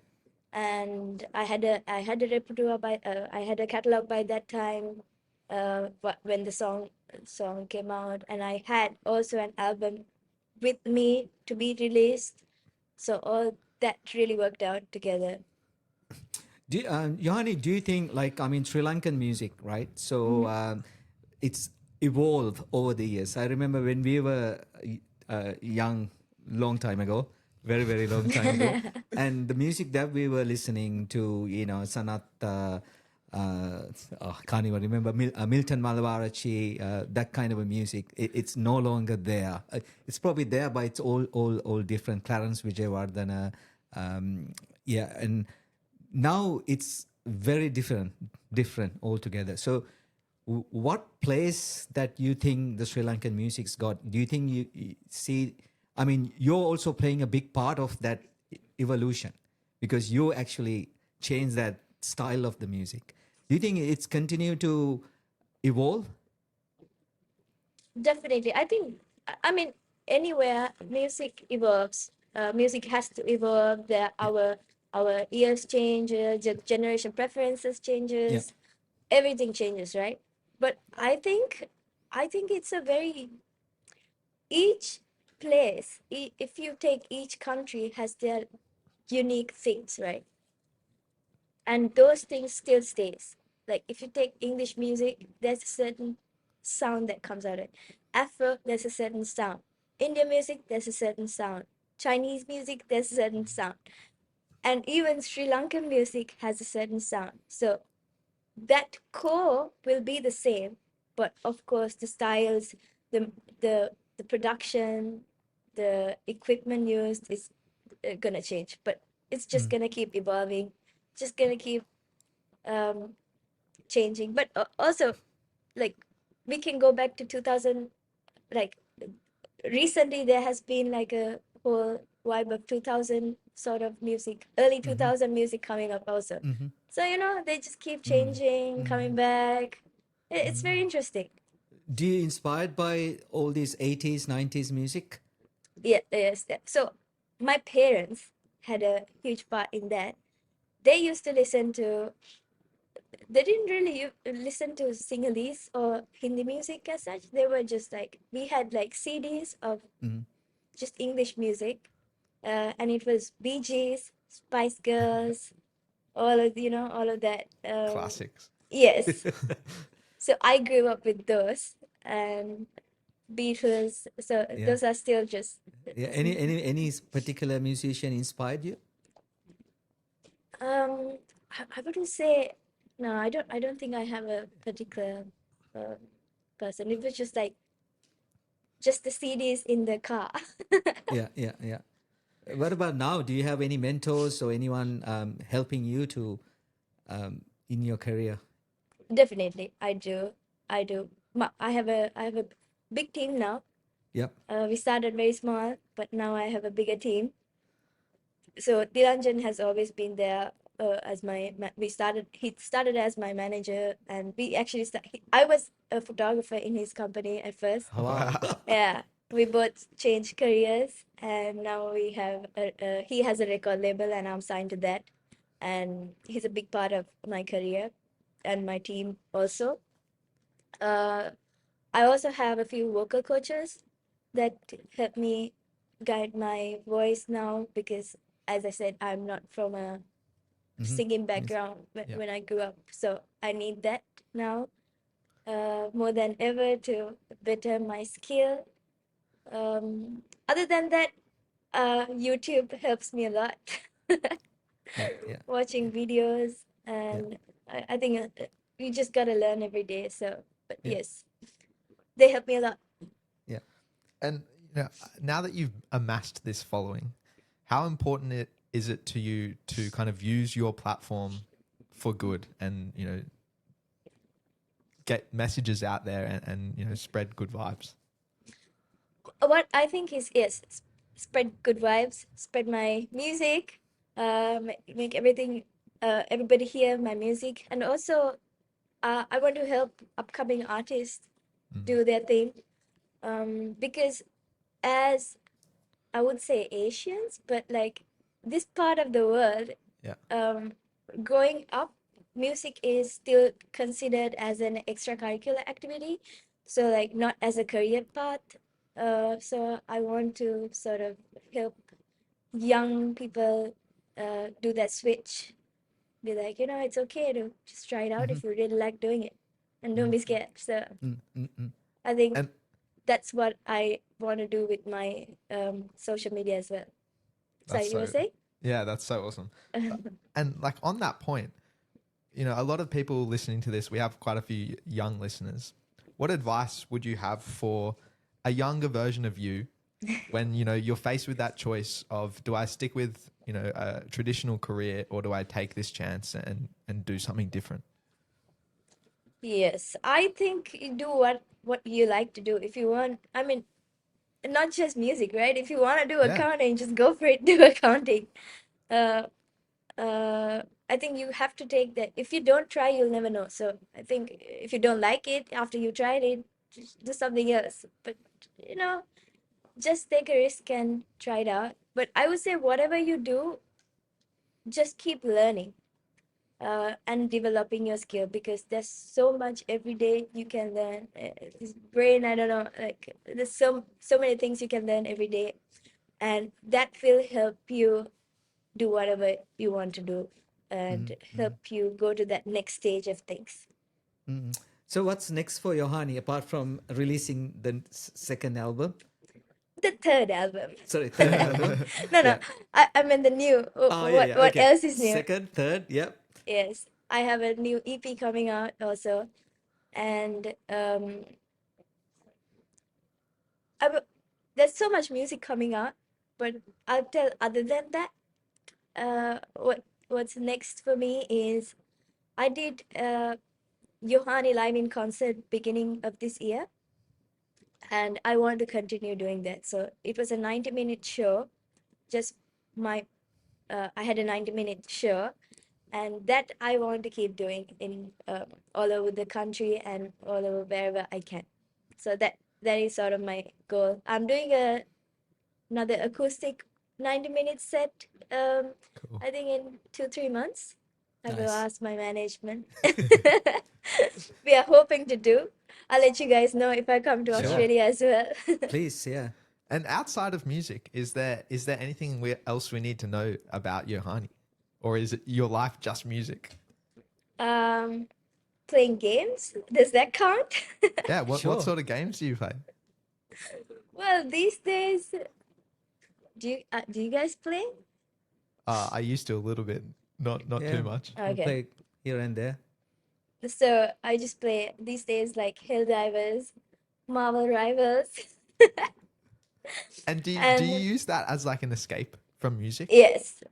And I had a repertoire I had a catalog by that time, when the song came out, and I had also an album with me to be released. So all that really worked out together. Yohani, do you think, like, I mean, Sri Lankan music, right? So it's evolved over the years. I remember when we were young, long time ago, very, very long time ago, and the music that we were listening to, Sanat, can't even remember, Milton Malavarachi, that kind of a music, it's no longer there. It's probably there, but it's all different. Clarence Vijayawardena, and now it's very different altogether. So what place that you think the Sri Lankan music's got? Do you think you see, I mean, you're also playing a big part of that evolution, because you actually changed that style of the music. Do you think it's continued to evolve? Definitely. I mean, anywhere music evolves, music has to evolve. Our ears change, generation preferences changes, everything changes, right? But I think it's a very, each place, if you take each country has their unique things, right? And those things still stays. Like if you take English music, there's a certain sound that comes out of it. Afro, there's a certain sound. Indian music, there's a certain sound. Chinese music, there's a certain sound. And even Sri Lankan music has a certain sound. So that core will be the same, but of course the styles, the the production, the equipment used is gonna change. But it's just gonna keep evolving, just gonna keep changing. But also, like, we can go back to 2000, like recently there has been like a whole vibe of 2000 sort of music, early 2000 music coming up also. So they just keep changing, coming back. It's very interesting. Do you inspired by all these 80s, 90s music? Yes. So my parents had a huge part in that. They used to listen to, they didn't really listen to Sinhalese or Hindi music as such. They were just like, we had like CDs of just English music, and it was Bee Gees, Spice Girls, all of that. Classics. Yes. So I grew up with those, and Beatles. So those are still just. Yeah. Any particular musician inspired you? I wouldn't say. No, I don't think I have a particular person. It was just like just the CDs in the car. Yeah. What about now? Do you have any mentors or anyone helping you to in your career? Definitely, I do. I do. I have a big team now. Yep. We started very small, but now I have a bigger team. So Dilanjan has always been there as he started as my manager, and we actually I was a photographer in his company at first. Oh, wow. Yeah, we both changed careers, and now we have he has a record label, and I'm signed to that, and he's a big part of my career and my team also. I also have a few vocal coaches that help me guide my voice now, because as I said, I'm not from a singing background when I grew up, so I need that now more than ever to better my skill. Other than that, YouTube helps me a lot. Yeah. Watching videos, and I think you just gotta learn every day. So, but yes, they help me a lot. Yeah. And now that you've amassed this following, how important is it to you to kind of use your platform for good and get messages out there and spread good vibes? what I think is, yes, spread good vibes, spread my music, make everything, everybody hear my music, and also I want to help upcoming artists do their thing, because as I would say Asians, but like this part of the world, Yeah. growing up, music is still considered as an extracurricular activity, so like not as a career path. So I want to sort of help young people do that switch. Be like, it's okay to just try it out if you really like doing it, and don't be scared. So I think And that's what I want to do with my social media as well. that's Sorry, you were so, saying? yeah, that's so awesome. And like on that point, a lot of people listening to this, we have quite a few young listeners. What advice would you have for a younger version of you when, you're faced with that choice of, do I stick with, a traditional career, or do I take this chance and do something different? Yes, I think you do what you like to do. If you want, I mean, not just music, right? If you want to do Yeah. accounting, just go for it. Do accounting. Uh, I think you have to take that. If you don't try, you'll never know. So I think if you don't like it after you tried it, just do something else. But you know, just take a risk and try it out. But I would say whatever you do, just keep learning and developing your skill, because there's so much every day you can learn. This brain, I don't know, like there's so many things you can learn every day, and that will help you do whatever you want to do and help you go to that next stage of things. So what's next for Yohani apart from releasing the second album? The third album. Sorry, third album. No, Yeah. I mean the new. Oh, yeah, yeah. What Okay. else is new? Second, third, yep. Yes, I have a new EP coming out also, and there's so much music coming out. But I'll tell. Other than that, what's next for me is I did Yohani live in concert beginning of this year, and I want to continue doing that. So it was a 90-minute show. Just my I had a 90-minute show, and that I want to keep doing in all over the country and all over wherever I can. So that is sort of my goal. I'm doing another acoustic 90-minute set. Cool. I think in 2-3 months. I will Nice. ask my management. We are hoping to do. I'll let you guys know if I come to Sure. Australia as well. Please, yeah. And outside of music, is there anything else we need to know about Yohani? Or is it your life just music? Playing games, does that count? Yeah. What Sure. sort of games do you play? Well, these days, do you guys play? I used to a little bit, not Yeah. too much. We'll Okay. play here and there. So I just play these days like Helldivers, Marvel Rivals, And do you and use that as like an escape from music? yes,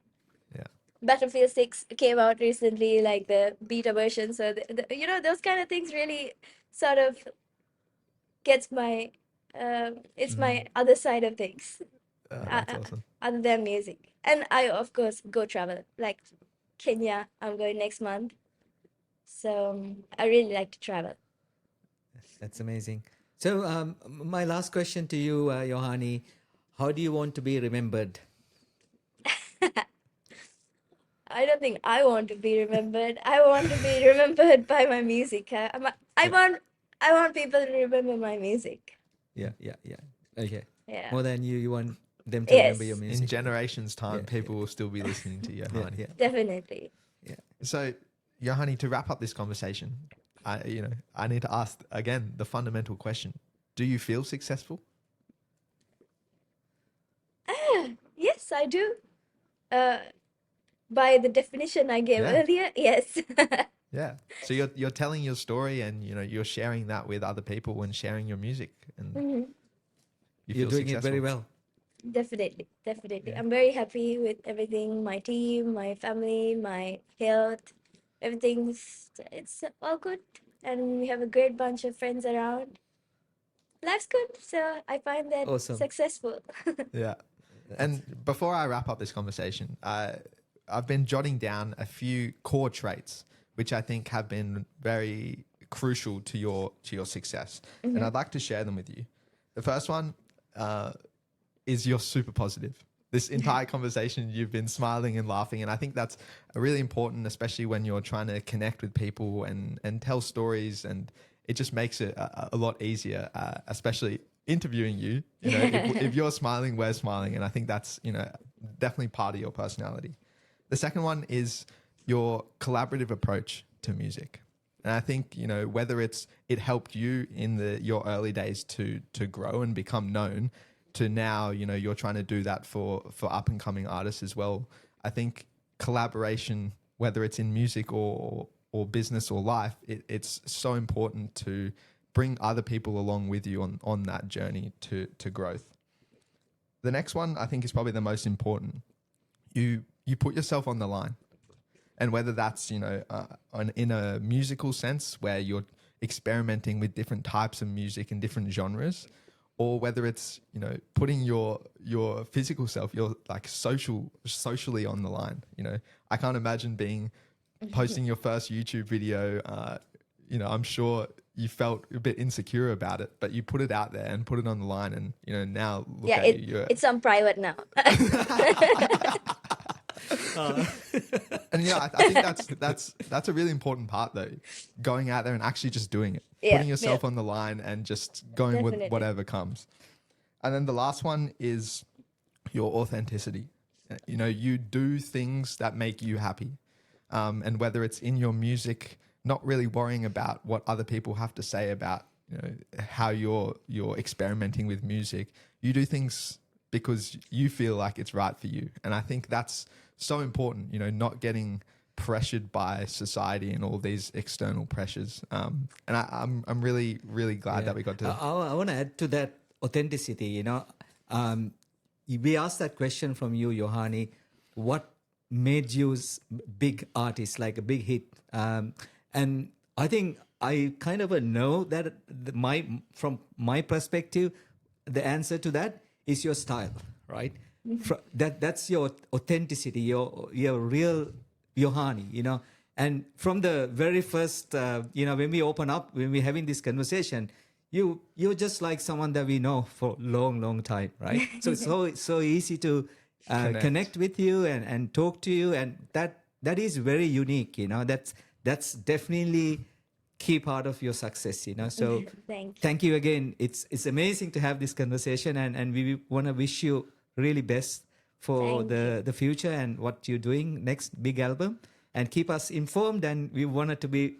Yeah. Battlefield 6 came out recently, like the beta version. So those kind of things really sort of gets my it's my other side of things, That's awesome. other than music. And I of course go travel, like Kenya. I'm going next month, so I really like to travel. That's amazing. So, my last question to you, Yohani, how do you want to be remembered? I don't think I want to be remembered. I want to be remembered by my music. I want people to remember my music. Yeah, yeah, yeah. Okay. Yeah. More than you want them to remember your Yes, music. In generations' time, Yeah, people will still be listening to Yeah, Yohani. yeah, definitely. yeah. So, Yohani, to wrap up this conversation, I need to ask again the fundamental question: do you feel successful? Yes, I do. By the definition I gave Yeah. earlier, yes. Yeah. So you're telling your story, and you're sharing that with other people and sharing your music, and Mhm. you You're feel doing successful. it very well. Definitely. Yeah. I'm very happy with everything, my team, my family, my health, everything's it's all good, and we have a great bunch of friends around. life's good. So I find that Awesome. successful. Yeah. And before I wrap up this conversation, I've been jotting down a few core traits which I think have been very crucial to your success, and I'd like to share them with you. The first one is you're super positive. This entire conversation, you've been smiling and laughing, and I think that's really important, especially when you're trying to connect with people and tell stories, and it just makes it a lot easier, especially interviewing you. You know, if you're smiling, we're smiling, and I think that's, you know, definitely part of your personality. The second one is your collaborative approach to music. And I think, you know, whether it helped you in your early days to grow and become known, to now, you know, you're trying to do that for up and coming artists as well. I think collaboration, whether it's in music or business or life, it's so important to bring other people along with you on that journey to growth. The next one I think is probably the most important. You put yourself on the line. And whether that's, you know, in a musical sense where you're experimenting with different types of music and different genres, or whether it's, you know, putting your physical self, your like socially on the line. You know, I can't imagine posting your first YouTube video. You know, I'm sure you felt a bit insecure about it, but you put it out there and put it on the line, and, you know, now look at you. It's on private now. And yeah, I think that's a really important part though, going out there and actually just doing it, putting yourself on the line and just going with whatever comes. And then the last one is your authenticity. You know, you do things that make you happy, and whether it's in your music, not really worrying about what other people have to say about, you know, how you're experimenting with music. You do things because you feel like it's right for you, and I think that's so important, you know, not getting pressured by society and all these external pressures. And I'm really, really glad that we got to. I want to add to that authenticity, you know. We asked that question from you, Yohani. What made you big artist, like a big hit? And I think I kind of know that from my perspective, the answer to that is your style, right? That's your authenticity, your real Yohani, you know. And from the very first, you know, when we open up, when we're having this conversation, you're just like someone that we know for a long time, right? So it's so easy to connect with you and talk to you, and that is very unique, you know. That's definitely key part of your success, you know. So thank you again. It's amazing to have this conversation, and we want to wish you really best for the future and what you're doing next big album, and keep us informed, and we wanted to be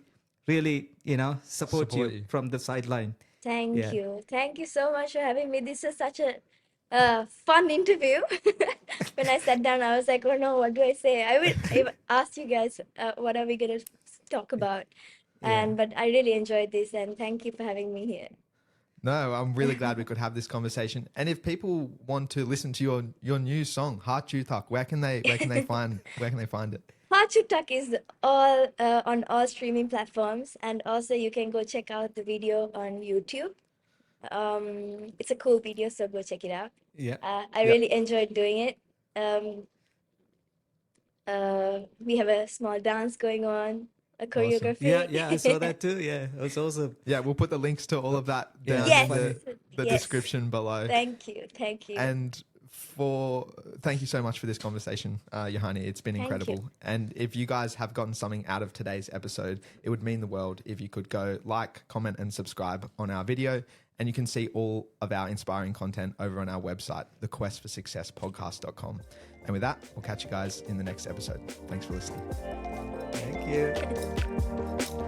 really, you know, support you from the sideline. Thank you so much for having me. This is such a fun interview. When I sat down, I was like, oh no, what do I say? I asked you guys what are we going to talk about, but I really enjoyed this, and thank you for having me here. No, I'm really glad we could have this conversation. And if people want to listen to your new song, Heart Chutak, where can they find it? Heart Chutak is all on all streaming platforms, and also you can go check out the video on YouTube. It's a cool video, so go check it out. I really enjoyed doing it. We have a small dance going on, a choreography. Awesome. Yeah, I saw that too. Yeah, it was awesome. Yeah, we'll put the links to all of that down in the description below. Thank you. And thank you so much for this conversation, Yohani. It's been incredible. And if you guys have gotten something out of today's episode, it would mean the world if you could go like, comment, and subscribe on our video. And you can see all of our inspiring content over on our website, thequestforsuccesspodcast.com. And with that, we'll catch you guys in the next episode. Thanks for listening. Thank you.